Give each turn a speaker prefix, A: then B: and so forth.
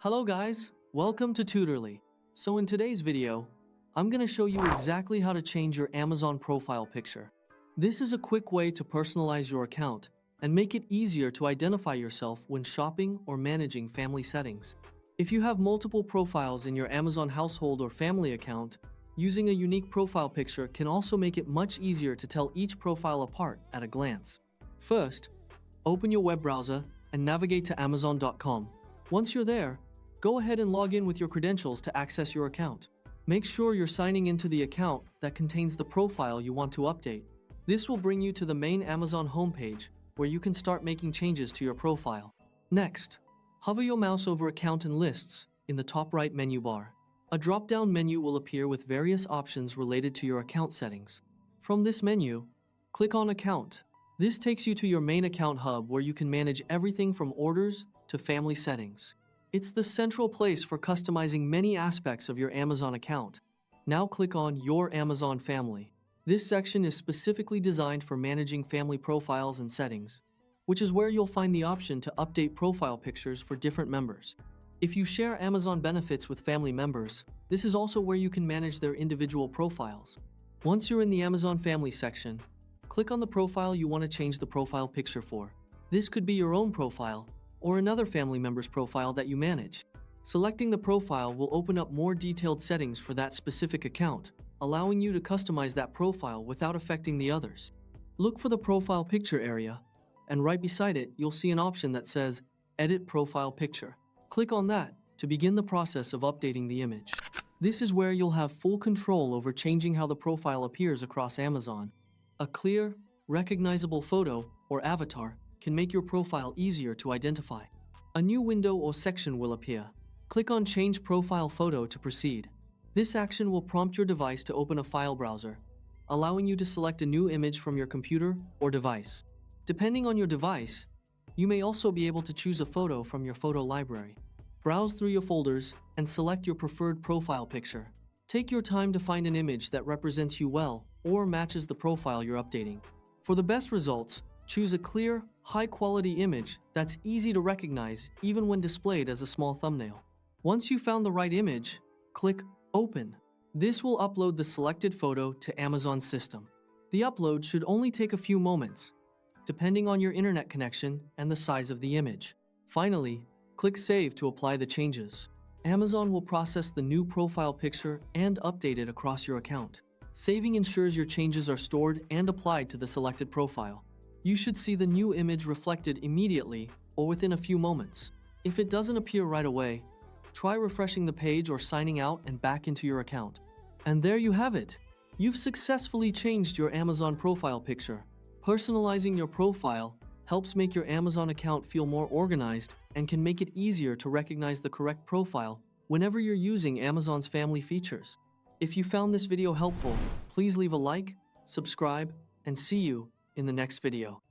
A: Hello guys, welcome to Tutorly. So in today's video, I'm going to show you exactly how to change your Amazon profile picture. This is a quick way to personalize your account and make it easier to identify yourself when shopping or managing family settings. If you have multiple profiles in your Amazon household or family account, using a unique profile picture can also make it much easier to tell each profile apart at a glance. First, open your web browser and navigate to Amazon.com. Once you're there, go ahead and log in with your credentials to access your account. Make sure you're signing into the account that contains the profile you want to update. This will bring you to the main Amazon homepage where you can start making changes to your profile. Next, hover your mouse over Account and Lists in the top right menu bar. A drop-down menu will appear with various options related to your account settings. From this menu, click on Account. This takes you to your main account hub where you can manage everything from orders to family settings. It's the central place for customizing many aspects of your Amazon account. Now click on Your Amazon Family. This section is specifically designed for managing family profiles and settings, which is where you'll find the option to update profile pictures for different members. If you share Amazon benefits with family members, this is also where you can manage their individual profiles. Once you're in the Amazon Family section, click on the profile you want to change the profile picture for. This could be your own profile, or another family member's profile that you manage. Selecting the profile will open up more detailed settings for that specific account, allowing you to customize that profile without affecting the others. Look for the profile picture area, and right beside it, you'll see an option that says Edit Profile Picture. Click on that to begin the process of updating the image. This is where you'll have full control over changing how the profile appears across Amazon. A clear, recognizable photo or avatar can make your profile easier to identify. A new window or section will appear. Click on Change Profile Photo to proceed. This action will prompt your device to open a file browser, allowing you to select a new image from your computer or device. Depending on your device, you may also be able to choose a photo from your photo library. Browse through your folders and select your preferred profile picture. Take your time to find an image that represents you well or matches the profile you're updating. For the best results, choose a clear, high-quality image that's easy to recognize even when displayed as a small thumbnail. Once you've found the right image, click Open. This will upload the selected photo to Amazon's system. The upload should only take a few moments, depending on your internet connection and the size of the image. Finally, click Save to apply the changes. Amazon will process the new profile picture and update it across your account. Saving ensures your changes are stored and applied to the selected profile. You should see the new image reflected immediately or within a few moments. If it doesn't appear right away, try refreshing the page or signing out and back into your account. And there you have it. You've successfully changed your Amazon profile picture. Personalizing your profile helps make your Amazon account feel more organized and can make it easier to recognize the correct profile whenever you're using Amazon's family features. If you found this video helpful, please leave a like, subscribe, and see you in the next video.